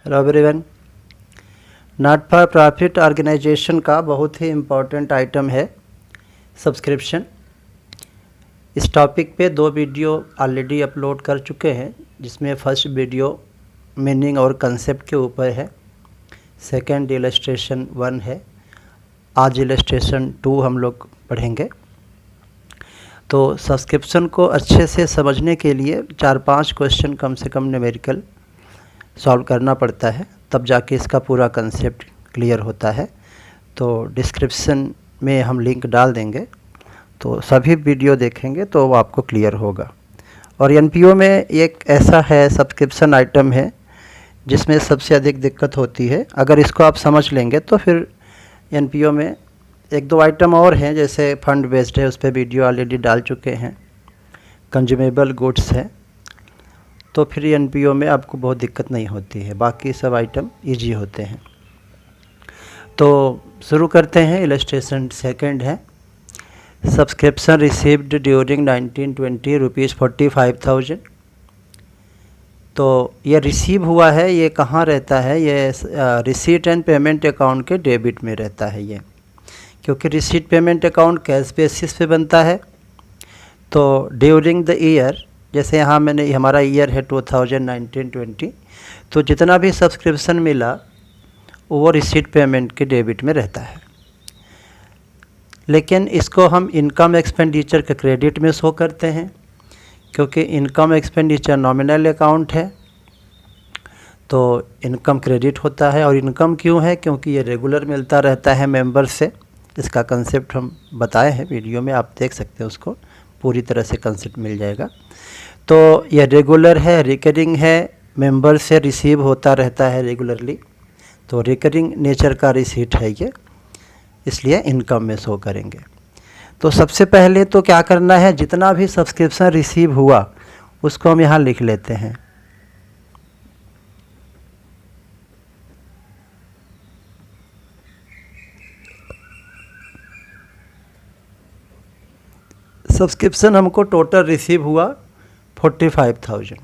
Hello everyone. Not for profit organisation का बहुत ही इम्पोर्टेंट आइटम है सब्सक्रिप्शन। इस टॉपिक पे 2 वीडियो ऑलरेडी अपलोड कर चुके हैं, जिसमें फर्स्ट वीडियो मीनिंग और कंसेप्ट के ऊपर है, सेकंड इलस्ट्रेशन 1 है, आज इलस्ट्रेशन 2 हम लोग पढ़ेंगे। तो सब्सक्रिप्शन को अच्छे से समझने के लिए 4-5 क्वेश्चन कम से कम न्यूमेरिकल सॉल्व करना पड़ता है, तब जाके इसका पूरा कंसेप्ट क्लियर होता है। तो डिस्क्रिप्शन में हम लिंक डाल देंगे, तो सभी वीडियो देखेंगे तो वो आपको क्लियर होगा। और एनपीओ में एक ऐसा है सब्सक्रिप्शन आइटम है जिसमें सबसे अधिक दिक्कत होती है। अगर इसको आप समझ लेंगे तो फिर एनपीओ में 1-2 आइटम और हैं, जैसे फंड बेस्ड है, उस पर वीडियो ऑलरेडी डाल चुके हैं, कंज्यूमेबल गुड्स है, तो फिर एनपीओ में आपको बहुत दिक्कत नहीं होती है, बाकी सब आइटम इजी होते हैं। तो शुरू करते हैं। इलस्ट्रेशन सेकंड है, सब्सक्रिप्शन रिसीव्ड ड्यूरिंग 1920 रुपीज़ 45,000। तो ये रिसीव हुआ है, ये कहाँ रहता है? ये रिसीट एंड पेमेंट अकाउंट के डेबिट में रहता है ये, क्योंकि receipt payment account cash basis पे बनता है। तो ड्यूरिंग द ईयर, जैसे यहाँ मैंने, हमारा ईयर है 2019-20, तो जितना भी सब्सक्रिप्शन मिला वो रिसीट पेमेंट के डेबिट में रहता है। लेकिन इसको हम इनकम एक्सपेंडिचर के क्रेडिट में शो करते हैं, क्योंकि इनकम एक्सपेंडिचर नॉमिनल अकाउंट है, तो इनकम क्रेडिट होता है। और इनकम क्यों है? क्योंकि ये रेगुलर मिलता रहता है मेंबर से। इसका कंसेप्ट हम बताए हैं वीडियो में, आप देख सकते हैं, उसको पूरी तरह से कंसेप्ट मिल जाएगा। तो यह रेगुलर है, रिकरिंग है, मेंबर से रिसीव होता रहता है रेगुलरली, तो रिकरिंग नेचर का रिसीट है ये, इसलिए इनकम में शो करेंगे। तो सबसे पहले तो क्या करना है, जितना भी सब्सक्रिप्शन रिसीव हुआ उसको हम यहाँ लिख लेते हैं। सब्सक्रिप्शन हमको टोटल रिसीव हुआ 45,000,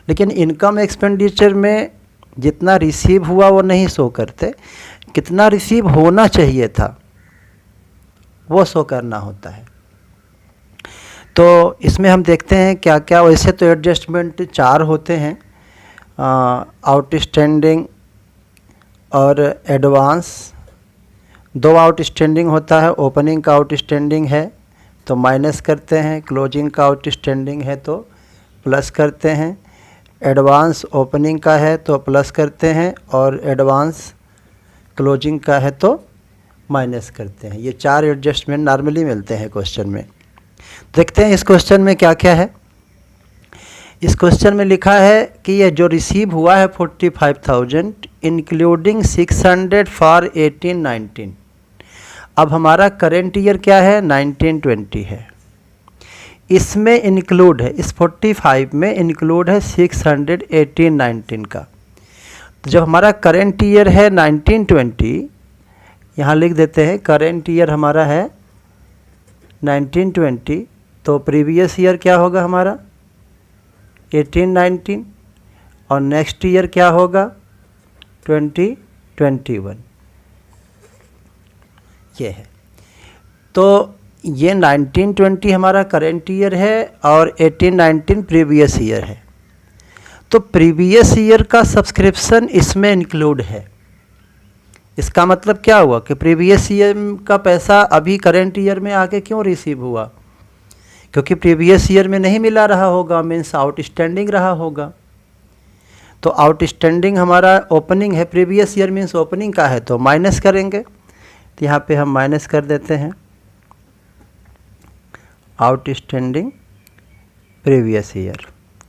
लेकिन इनकम एक्सपेंडिचर में जितना रिसीव हुआ वो नहीं शो करते, कितना रिसीव होना चाहिए था वो शो करना होता है। तो इसमें हम देखते हैं क्या क्या। वैसे तो एडजस्टमेंट 4 होते हैं, आउटस्टैंडिंग और एडवांस। 2 आउटस्टैंडिंग होता है, ओपनिंग का आउटस्टैंडिंग है तो माइनस करते हैं, क्लोजिंग का आउटस्टैंडिंग है तो प्लस करते हैं, एडवांस ओपनिंग का है तो प्लस करते हैं, और एडवांस क्लोजिंग का है तो माइनस करते हैं। ये 4 एडजस्टमेंट नॉर्मली मिलते हैं क्वेश्चन में। देखते हैं इस क्वेश्चन में क्या क्या है। इस क्वेश्चन में लिखा है कि ये जो रिसीव हुआ है 45,000 इंक्लूडिंग 600 फॉर 18-19। अब हमारा करेंट ईयर क्या है? 1920 है। इसमें इंक्लूड है, इस 45 में इंक्लूड है 600 18-19 का। तो जब हमारा करेंट ईयर है 1920, यहाँ लिख देते हैं करेंट ईयर हमारा है 1920, तो प्रीवियस ईयर क्या होगा हमारा? 18-19, और नेक्स्ट ईयर क्या होगा? 2021। ये है। तो ये 1920 हमारा करेंट ईयर है और 18-19 प्रीवियस ईयर है। तो प्रीवियस ईयर का सब्सक्रिप्शन इसमें इंक्लूड है। इसका मतलब क्या हुआ कि प्रीवियस ईयर का पैसा अभी करेंट ईयर में आके क्यों रिसीव हुआ? क्योंकि प्रीवियस ईयर में नहीं मिला रहा होगा, मीन्स आउटस्टैंडिंग रहा होगा। तो आउटस्टैंडिंग हमारा ओपनिंग है, प्रीवियस ईयर मीन्स ओपनिंग का है, तो माइनस करेंगे। तो यहाँ पे हम माइनस कर देते हैं आउटस्टैंडिंग प्रीवियस ईयर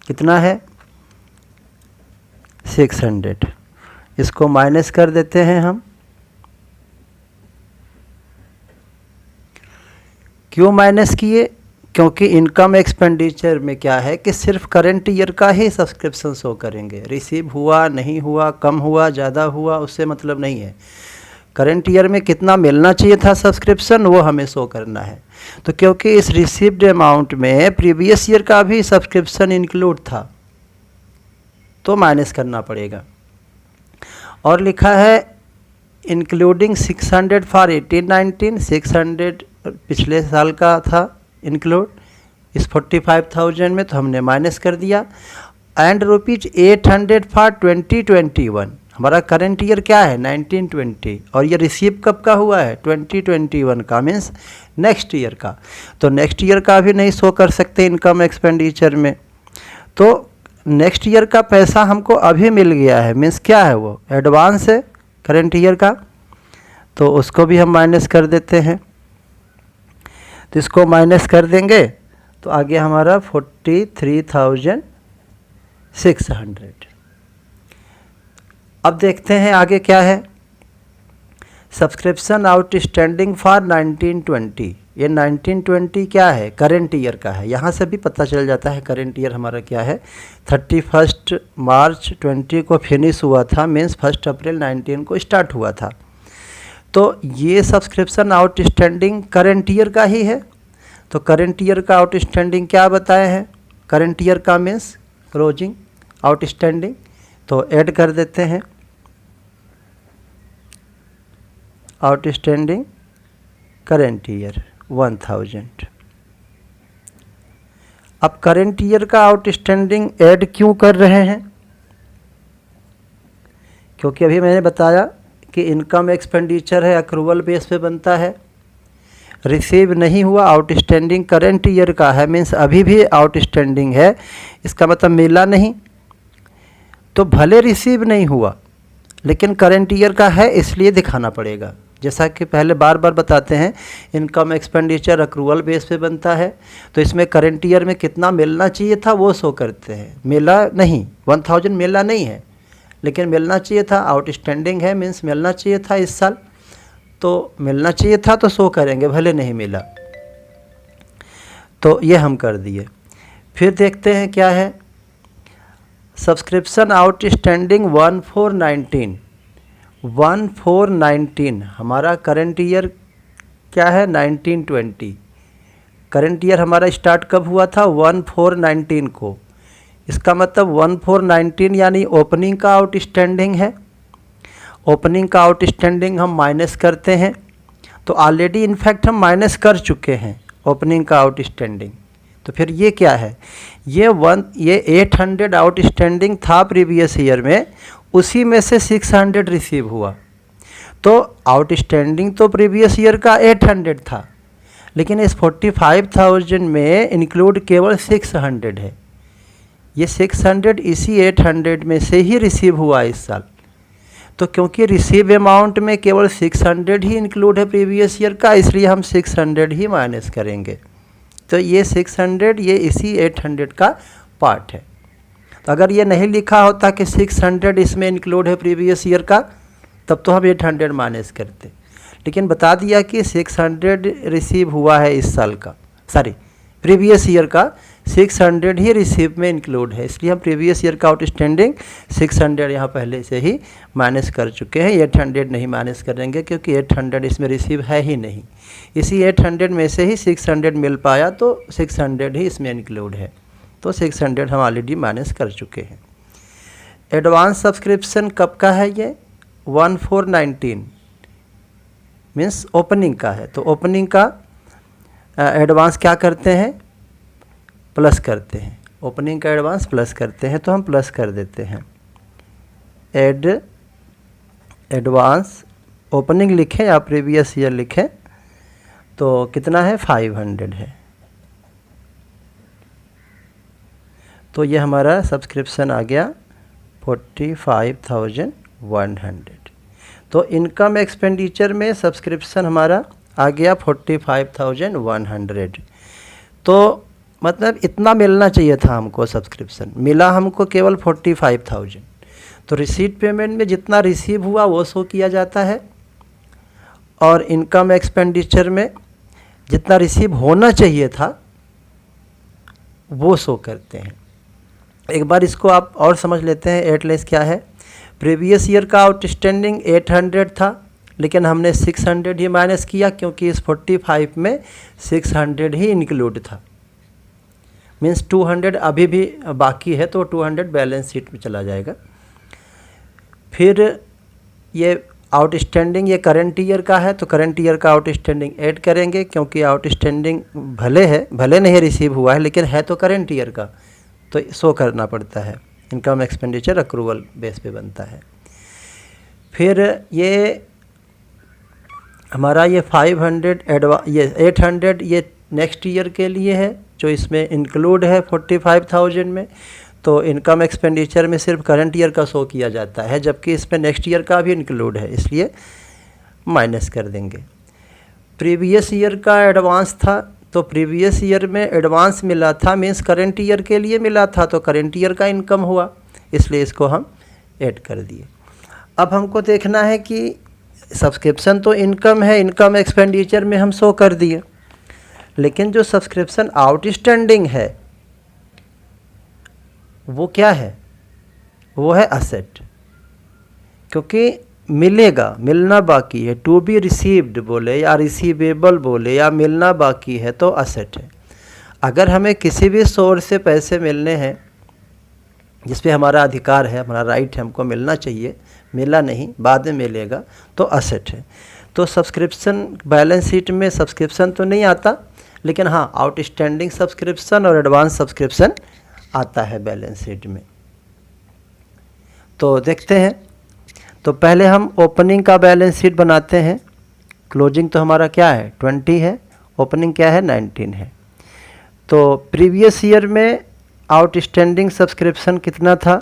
कितना है? 600। इसको माइनस कर देते हैं हम। क्यों माइनस किए? क्योंकि इनकम एक्सपेंडिचर में क्या है कि सिर्फ करंट ईयर का ही सब्सक्रिप्शन शो करेंगे। रिसीव हुआ, नहीं हुआ, कम हुआ, ज़्यादा हुआ, उससे मतलब नहीं है। करंट ईयर में कितना मिलना चाहिए था सब्सक्रिप्शन, वो हमें शो करना है। तो क्योंकि इस रिसीव्ड अमाउंट में प्रीवियस ईयर का भी सब्सक्रिप्शन इंक्लूड था, तो माइनस करना पड़ेगा। और लिखा है इंक्लूडिंग 600 फॉर 18-19, 600 पिछले साल का था इंक्लूड इस 45,000 में, तो हमने माइनस कर दिया। एंड ₹800 फॉर 2021, हमारा करंट ईयर क्या है 1920, और ये रिसीव कब का हुआ है 2021 का, मीन्स नेक्स्ट ईयर का। तो नेक्स्ट ईयर का भी नहीं शो कर सकते इनकम एक्सपेंडिचर में, तो नेक्स्ट ईयर का पैसा हमको अभी मिल गया है, मीन्स क्या है वो एडवांस है करंट ईयर का, तो उसको भी हम माइनस कर देते हैं। तो इसको माइनस कर देंगे तो आगे हमारा 43,600। अब देखते हैं आगे क्या है। सब्सक्रिप्शन आउटस्टैंडिंग फॉर 1920, ये 1920 क्या है करंट ईयर का है, यहाँ से भी पता चल जाता है करंट ईयर हमारा क्या है। 31 मार्च 20 को फिनिश हुआ था, मीन्स 1 अप्रैल 19 को स्टार्ट हुआ था। तो ये सब्सक्रिप्शन आउटस्टैंडिंग करंट ईयर का ही है। तो करंट ईयर का आउटस्टैंडिंग क्या बताए हैं, करंट ईयर का मीन्स क्लोजिंग आउटस्टैंडिंग, तो ऐड कर देते हैं आउटस्टैंडिंग करंट ईयर 1000। अब करंट ईयर का आउटस्टैंडिंग ऐड क्यों कर रहे हैं, क्योंकि अभी मैंने बताया कि इनकम एक्सपेंडिचर है अक्रूवल बेस पे बनता है, रिसीव नहीं हुआ आउटस्टैंडिंग करंट ईयर का है, मीन्स अभी भी आउटस्टैंडिंग है, इसका मतलब मिला नहीं। तो भले रिसीव नहीं हुआ लेकिन करंट ईयर का है इसलिए दिखाना पड़ेगा। जैसा कि पहले बार बार बताते हैं इनकम एक्सपेंडिचर अक्रूवल बेस पे बनता है, तो इसमें करंट ईयर में कितना मिलना चाहिए था वो शो करते हैं। मिला नहीं, 1000 मिला नहीं है लेकिन मिलना चाहिए था, आउटस्टैंडिंग है मीन्स मिलना चाहिए था इस साल, तो मिलना चाहिए था तो शो करेंगे भले नहीं मिला। तो ये हम कर दिए। फिर देखते हैं क्या है, सब्सक्रिप्शन आउटस्टैंडिंग 1419 हमारा करंट ईयर क्या है 1920। करंट ईयर हमारा स्टार्ट कब हुआ था 1419 को, इसका मतलब 1419 यानी ओपनिंग का आउटस्टैंडिंग है। ओपनिंग का आउटस्टैंडिंग हम माइनस करते हैं, तो ऑलरेडी इनफैक्ट हम माइनस कर चुके हैं ओपनिंग का आउटस्टैंडिंग। तो फिर ये क्या है, ये 800 आउटस्टैंडिंग था प्रीवियस ईयर में, उसी में से 600 रिसीव हुआ। तो आउटस्टैंडिंग तो प्रीवियस ईयर का 800 था, लेकिन इस 45,000 में इंक्लूड केवल 600 है। ये 600 इसी 800 में से ही रिसीव हुआ इस साल। तो क्योंकि रिसीव अमाउंट में केवल 600 ही इंक्लूड है प्रीवियस ईयर का, इसलिए हम 600 ही माइनस करेंगे। तो ये 600 ये इसी 800 का पार्ट है। तो अगर ये नहीं लिखा होता कि 600 इसमें इंक्लूड है प्रीवियस ईयर का, तब तो हम 800 माइनस करते, लेकिन बता दिया कि 600 रिसीव हुआ है इस साल का, सॉरी प्रीवियस ईयर का 600 ही रिसीव में इंक्लूड है, इसलिए हम प्रीवियस ईयर का आउटस्टैंडिंग 600 यहाँ पहले से ही माइनस कर चुके हैं। 800 नहीं माइनस करेंगे क्योंकि 800 इसमें रिसीव है ही नहीं, इसी 800 में से ही 600 मिल पाया, तो 600 ही इसमें इंक्लूड है, तो 600 हम ऑलरेडी माइनस कर चुके हैं। एडवांस सब्सक्रिप्शन कब का है, ये 1419 मीन्स ओपनिंग का है। तो ओपनिंग का एडवांस क्या करते हैं, प्लस करते हैं, ओपनिंग का एडवांस प्लस करते हैं, तो हम प्लस कर देते हैं। एडवांस ओपनिंग लिखें या प्रीवियस ईयर लिखें, तो कितना है 500 है। तो ये हमारा सब्सक्रिप्शन आ गया 45,100। तो इनकम एक्सपेंडिचर में सब्सक्रिप्शन हमारा आ गया 45,100। तो मतलब इतना मिलना चाहिए था हमको सब्सक्रिप्शन, मिला हमको केवल 45,000। तो रिसीट पेमेंट में जितना रिसीव हुआ वो शो किया जाता है, और इनकम एक्सपेंडिचर में जितना रिसीव होना चाहिए था वो शो करते हैं। एक बार इसको आप और समझ लेते हैं, एटलेस क्या है। प्रीवियस ईयर का आउटस्टैंडिंग 800 था, लेकिन हमने 600 ही माइनस किया क्योंकि इस 45 में 600 ही इंक्लूड था, मीन्स 200 अभी भी बाकी है, तो 200 बैलेंस शीट में चला जाएगा। फिर ये आउटस्टैंडिंग ये करंट ईयर का है तो करंट ईयर का आउटस्टैंडिंग ऐड करेंगे, क्योंकि आउटस्टैंडिंग भले नहीं रिसीव हुआ है लेकिन है तो करंट ईयर का, तो शो करना पड़ता है। इनकम एक्सपेंडिचर अक्रूवल बेस पे बनता है। फिर ये हमारा ये 500 ये 800 ये नेक्स्ट ईयर के लिए है, जो इसमें इंक्लूड है 45,000 में। तो इनकम एक्सपेंडिचर में सिर्फ करंट ईयर का शो किया जाता है, जबकि इसमें नेक्स्ट ईयर का भी इंक्लूड है, इसलिए माइनस कर देंगे। प्रीवियस ईयर का एडवांस था, तो प्रीवियस ईयर में एडवांस मिला था मीन्स करंट ईयर के लिए मिला था, तो करंट ईयर का इनकम हुआ, इसलिए इसको हम ऐड कर दिए। अब हमको देखना है कि सब्सक्रिप्शन तो इनकम है, इनकम एक्सपेंडिचर में हम शो कर दिए, लेकिन जो सब्सक्रिप्शन आउटस्टैंडिंग है वो क्या है? वो है असेट, क्योंकि मिलना बाकी है। टू बी रिसीव्ड बोले या रिसीवेबल बोले या मिलना बाकी है तो असेट है। अगर हमें किसी भी सोर्स से पैसे मिलने हैं जिस पे हमारा अधिकार है, हमारा राइट है, हमको मिलना चाहिए, मिला नहीं बाद में मिलेगा, तो असेट है। तो सब्सक्रिप्शन बैलेंस शीट में सब्सक्रिप्शन तो नहीं आता, लेकिन हाँ आउटस्टैंडिंग सब्सक्रिप्शन और एडवांस सब्सक्रिप्शन आता है बैलेंस शीट में। तो देखते हैं। तो पहले हम ओपनिंग का बैलेंस शीट बनाते हैं। क्लोजिंग तो हमारा क्या है 20 है, ओपनिंग क्या है 19 है। तो प्रीवियस ईयर में आउटस्टैंडिंग सब्सक्रिप्शन कितना था?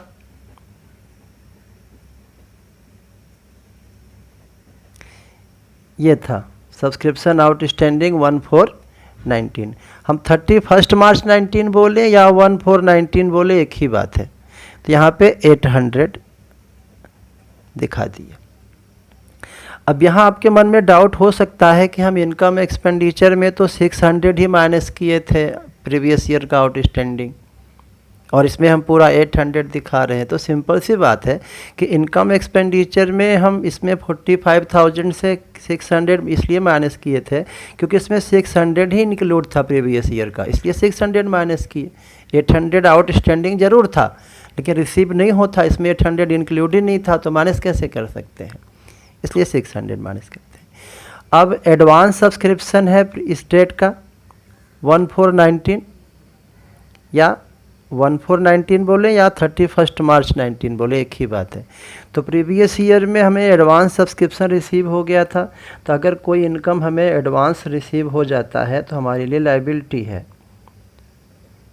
ये था सब्सक्रिप्शन आउटस्टैंडिंग 1419। हम 31 मार्च 19 बोले या 1419 बोले, एक ही बात है। तो यहाँ पे 800 दिखा दिए। अब यहाँ आपके मन में डाउट हो सकता है कि हम इनकम एक्सपेंडिचर में तो 600 ही माइनस किए थे प्रीवियस ईयर का आउटस्टैंडिंग, और इसमें हम पूरा 800 दिखा रहे हैं। तो सिंपल सी बात है कि इनकम एक्सपेंडिचर में हम इसमें 45,000 से 600 इसलिए माइनस किए थे क्योंकि इसमें 600 ही इंक्लूड था प्रीवियस ईयर का, इसलिए 600 माइनस किए। 800 आउटस्टैंडिंग ज़रूर था लेकिन रिसीव नहीं होता, इसमें 800 इंक्लूड ही नहीं था, तो माइनस कैसे कर सकते हैं, इसलिए 600 माइनस करते हैं। अब एडवांस सब्सक्रिप्शन है इस डेट का 1419 या 1419 बोले या 31 मार्च 19 बोले, एक ही बात है। तो प्रीवियस ईयर में हमें एडवांस सब्सक्रिप्शन रिसीव हो गया था, तो अगर कोई इनकम हमें एडवांस रिसीव हो जाता है तो हमारे लिए लायबिलिटी है,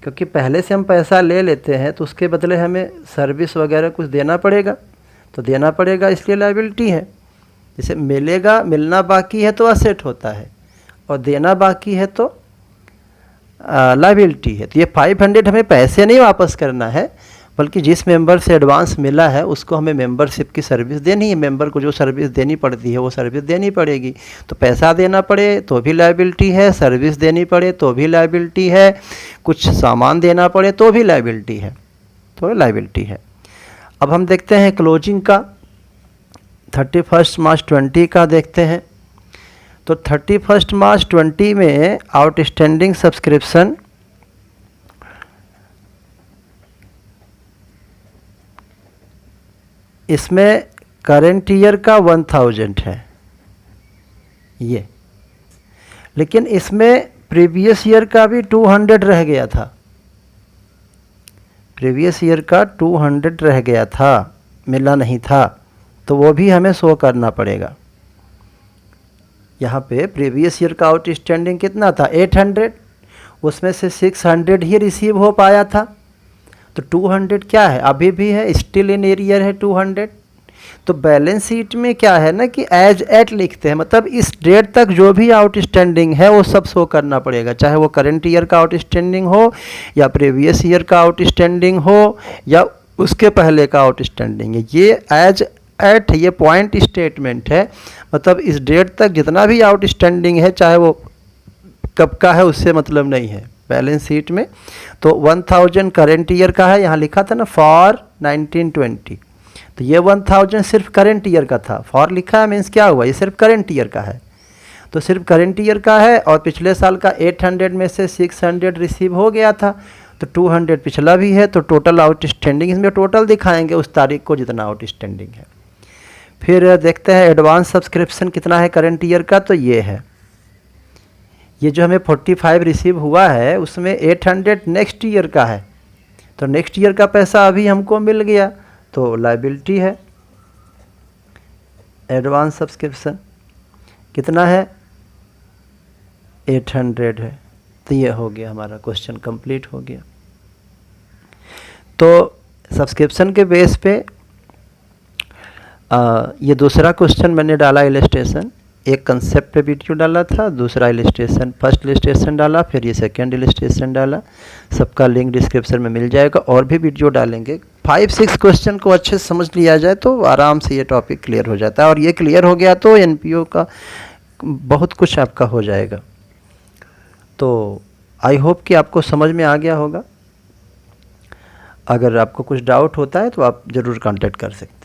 क्योंकि पहले से हम पैसा ले लेते हैं तो उसके बदले हमें सर्विस वगैरह कुछ देना पड़ेगा, तो देना पड़ेगा, इसलिए लायबिलिटी है। जैसे मिलना बाकी है तो असेट होता है, और देना बाकी है तो लायबिलिटी है। तो ये 500 हमें पैसे नहीं वापस करना है, बल्कि जिस मेंबर से एडवांस मिला है उसको हमें मेंबरशिप की सर्विस देनी है। मेंबर को जो सर्विस देनी पड़ती है वो सर्विस देनी पड़ेगी। तो पैसा देना पड़े तो भी लायबिलिटी है, सर्विस देनी पड़े तो भी लायबिलिटी है, कुछ सामान देना पड़े तो भी लायबिलिटी है, तो लायबिलिटी है। अब हम देखते हैं क्लोजिंग का 31 मार्च 20 का देखते हैं। तो 31 मार्च 20 में आउटस्टैंडिंग सब्सक्रिप्शन इसमें करंट ईयर का 1000 है ये, लेकिन इसमें प्रीवियस ईयर का भी 200 रह गया था, प्रीवियस ईयर का 200 रह गया था, मिला नहीं था, तो वो भी हमें शो करना पड़ेगा। यहाँ पे प्रीवियस ईयर का आउटस्टैंडिंग कितना था 800, उसमें से 600 ही रिसीव हो पाया था, तो 200 क्या है अभी भी है, स्टिल इन एरियर है 200। तो बैलेंस शीट में क्या है ना कि एज एट लिखते हैं, मतलब इस डेट तक जो भी आउटस्टैंडिंग है वो सब शो करना पड़ेगा, चाहे वो करंट ईयर का आउटस्टैंडिंग हो या प्रीवियस ईयर का आउटस्टैंडिंग हो या उसके पहले का आउटस्टैंडिंग है। ये एज एट ये पॉइंट स्टेटमेंट है, मतलब इस डेट तक जितना भी आउटस्टैंडिंग है चाहे वो कब का है उससे मतलब नहीं है बैलेंस शीट में। तो 1000 करंट ईयर का है, यहाँ लिखा था ना फॉर 1920, तो ये 1000 सिर्फ करंट ईयर का था, फॉर लिखा है मीन्स क्या हुआ, ये सिर्फ करंट ईयर का है, तो सिर्फ करंट ईयर का है। और पिछले साल का 800 में से 600 रिसीव हो गया था, तो 200 पिछला भी है, तो टोटल आउटस्टैंडिंग इसमें टोटल दिखाएंगे उस तारीख को जितना आउटस्टैंडिंग है। फिर देखते हैं एडवांस सब्सक्रिप्शन कितना है करंट ईयर का, तो ये है, ये जो हमें 45 रिसीव हुआ है उसमें 800 नेक्स्ट ईयर का है, तो नेक्स्ट ईयर का पैसा अभी हमको मिल गया तो लायबिलिटी है। एडवांस सब्सक्रिप्शन कितना है, 800 है, तो ये हो गया, हमारा क्वेश्चन कंप्लीट हो गया। तो सब्सक्रिप्शन के बेस पे ये दूसरा क्वेश्चन मैंने डाला इलस्ट्रेशन, एक कंसेप्ट पे वीडियो डाला था, दूसरा इलस्ट्रेशन, फर्स्ट इलस्ट्रेशन डाला, फिर ये सेकंड इलस्ट्रेशन डाला। सबका लिंक डिस्क्रिप्शन में मिल जाएगा, और भी वीडियो डालेंगे। 5-6 क्वेश्चन को अच्छे से समझ लिया जाए तो आराम से ये टॉपिक क्लियर हो जाता है, और ये क्लियर हो गया तो एनपीओ का बहुत कुछ आपका हो जाएगा। तो आई होप कि आपको समझ में आ गया होगा। अगर आपको कुछ डाउट होता है तो आप ज़रूर कांटेक्ट कर सकते हैं।